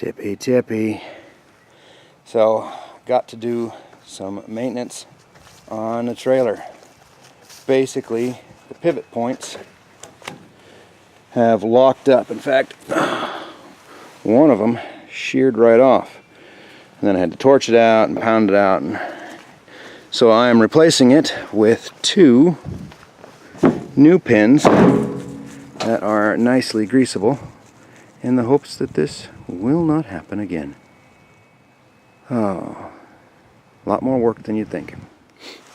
Tippy tippy. So got to do some maintenance on the trailer. Basically the pivot points have locked up. In fact, one of them sheared right off, and then I had to torch it out and pound it out, and so I am replacing it with 2 new pins that are nicely greasable in the hopes that this will not happen again. Oh, a lot more work than you'd think.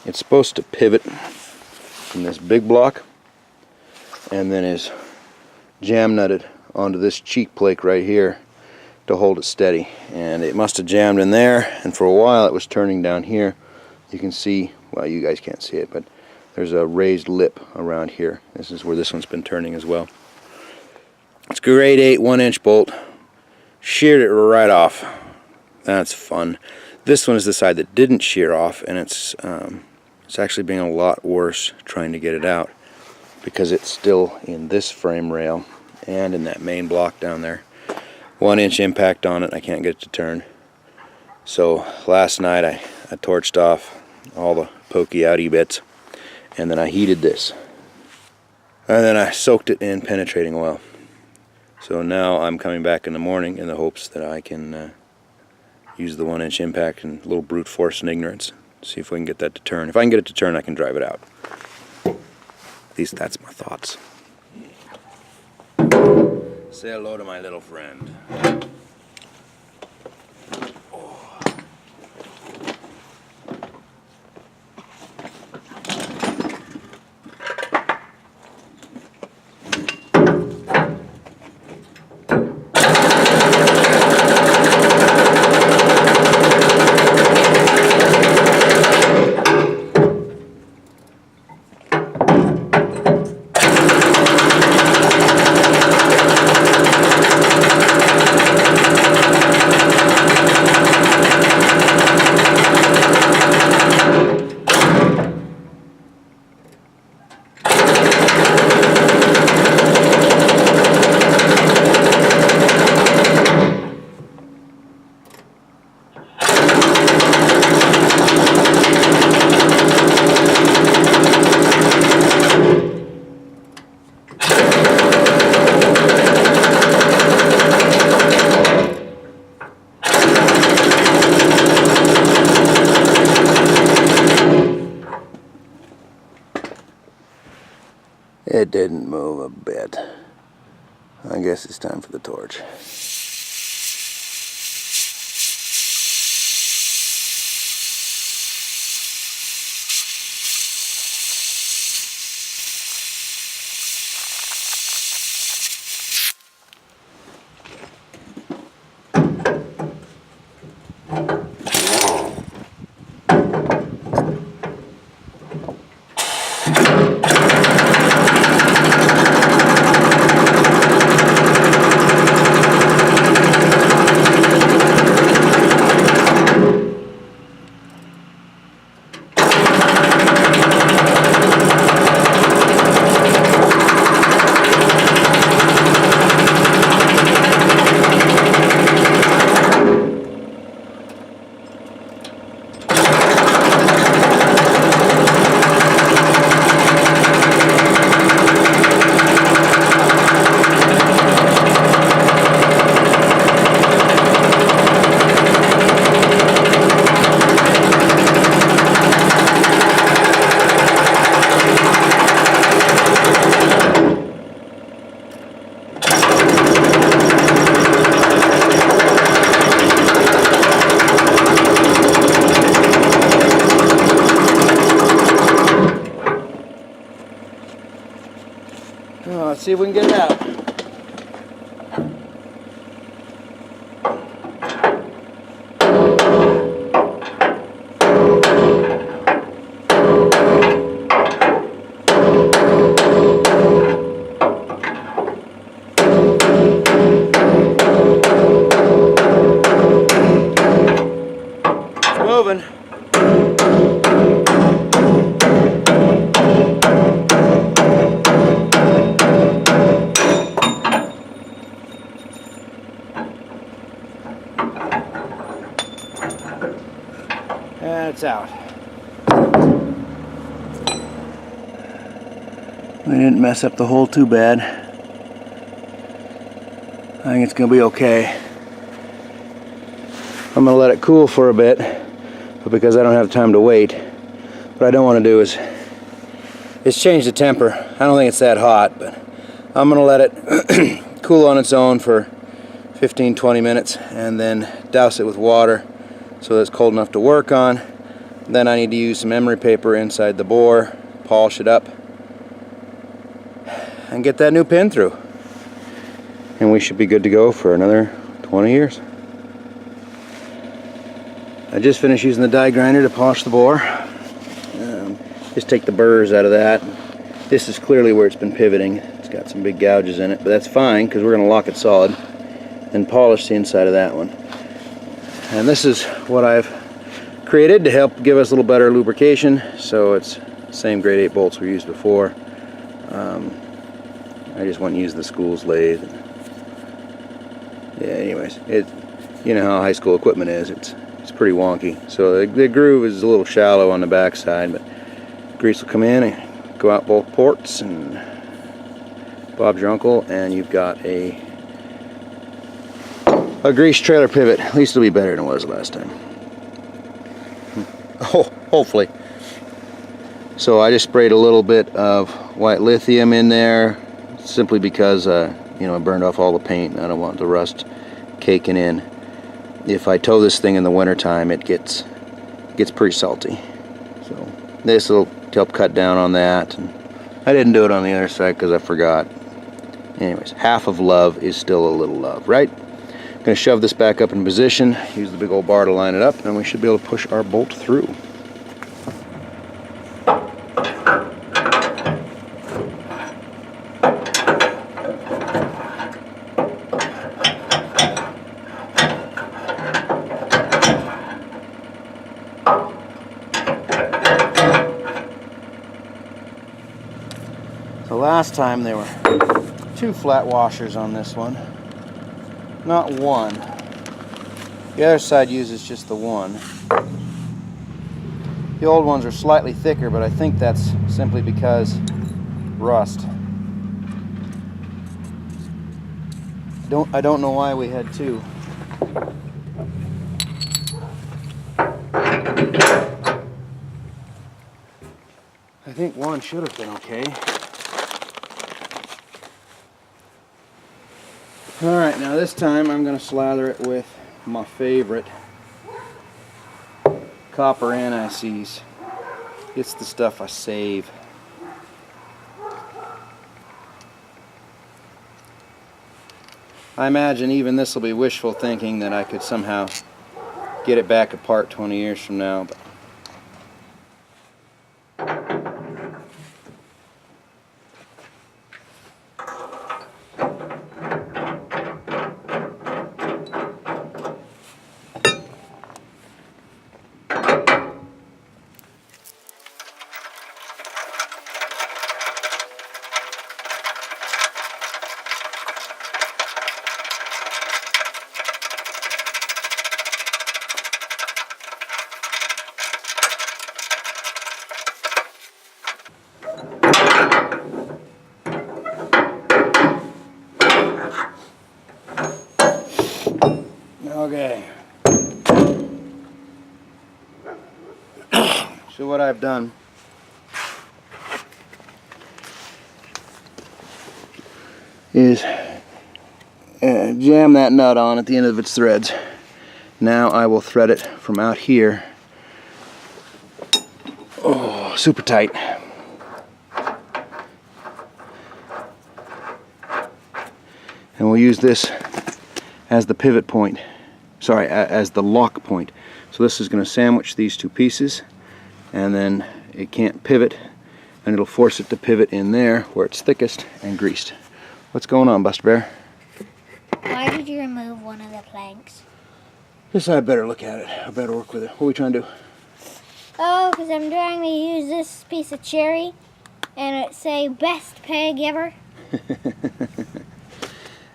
It's supposed to pivot from this big block and then is jam nutted onto this cheek plate right here to hold it steady, and it must have jammed in there, and for a while it was turning down here. You can see, well, you guys can't see it, but there's a raised lip around here. This is where this one's been turning as well. It's grade 8 1-inch bolt. Sheared it right off. That's fun. This one is the side that didn't shear off, and it's actually being a lot worse trying to get it out because it's still in this frame rail and in that main block down there. 1-inch impact on it. I can't get it to turn. So last night I torched off all the pokey outy bits, and then I heated this, and then I soaked it in penetrating oil. So now I'm coming back in the morning in the hopes that I can use the 1-inch impact and a little brute force and ignorance. See if we can get that to turn. If I can get it to turn, I can drive it out. At least that's my thoughts. Say hello to my little friend. It didn't move a bit. I guess it's time for the torch. Let's see if we can get it out. It's moving. And it's out. We didn't mess up the hole too bad. I think it's gonna be okay. I'm gonna let it cool for a bit, but because I don't have time to wait, what I don't want to do is change the temper. I don't think it's that hot, but I'm gonna let it cool on its own for 15-20 minutes and then douse it with water so that it's cold enough to work on. Then I need to use some emery paper inside the bore, polish it up, and get that new pin through. And we should be good to go for another 20 years. I just finished using the die grinder to polish the bore. Just take the burrs out of that. This is clearly where it's been pivoting. It's got some big gouges in it, but that's fine because we're going to lock it solid and polish the inside of that one. And this is what I've created to help give us a little better lubrication. So it's the same grade 8 bolts we used before. I just went and used the school's lathe. Yeah, anyways, you know how high school equipment is. It's pretty wonky. So the groove is a little shallow on the back side, but grease will come in and go out both ports, and Bob's your uncle, and you've got a grease trailer pivot. At least it'll be better than it was last time. Oh, hopefully. So I just sprayed a little bit of white lithium in there, simply because you know, I burned off all the paint and I don't want the rust caking in. If I tow this thing in the wintertime, it gets pretty salty. So this will help cut down on that. And I didn't do it on the other side because I forgot. Anyways, half of love is still a little love, right? I'm going to shove this back up in position, use the big old bar to line it up, and we should be able to push our bolt through. So last time there were 2 flat washers on this one, not one. The other side uses just the one. The old ones are slightly thicker, but I think that's simply because rust. I don't know why we had 2. I think one should have been okay. Alright, now this time I'm going to slather it with my favorite copper anti-seize. It's the stuff I save. I imagine even this will be wishful thinking that I could somehow get it back apart 20 years from now. But okay. So what I've done is jam that nut on at the end of its threads. Now I will thread it from out here. Oh, super tight. And we'll use this as the pivot point, sorry, as the lock point. So this is going to sandwich these 2 pieces, and then it can't pivot, and it'll force it to pivot in there where it's thickest and greased. What's going on, Buster Bear? Why did you remove one of the planks? Just I better look at it. I better work with it. What are we trying to do? Oh, because I'm trying to use this piece of cherry, and it say best peg ever.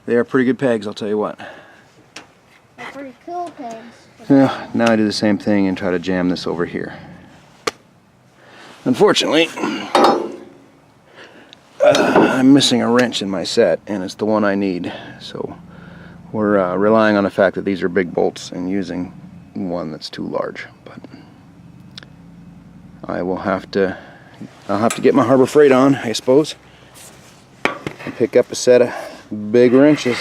They are pretty good pegs, I'll tell you what. Like pretty cool pegs. Yeah, now I do the same thing and try to jam this over here. Unfortunately, I'm missing a wrench in my set, and it's the one I need. So we're relying on the fact that these are big bolts and using one that's too large. But I'll have to get my Harbor Freight on, I suppose, and pick up a set of big wrenches.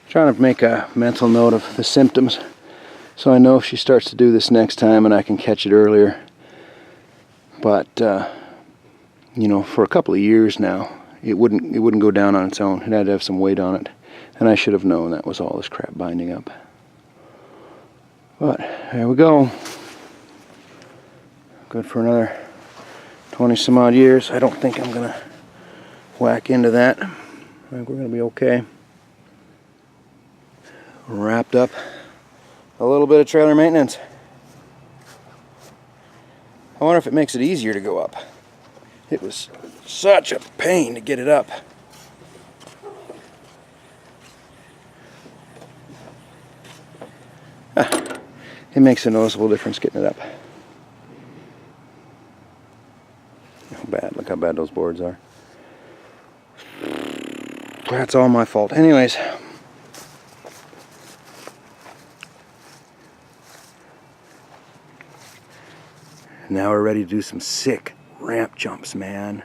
Trying to make a mental note of the symptoms so I know if she starts to do this next time and I can catch it earlier. But you know, for a couple of years now, it wouldn't go down on its own. It had to have some weight on it, and I should have known that was all this crap binding up. But there we go. Good for another 20 some odd years. I don't think I'm gonna whack into that. I think we're gonna be okay. Wrapped up a little bit of trailer maintenance. I wonder if it makes it easier to go up. It was such a pain to get it up. It makes a noticeable difference getting it up. How bad, look how bad those boards are. That's all my fault. Anyways. Now we're ready to do some sick ramp jumps, man.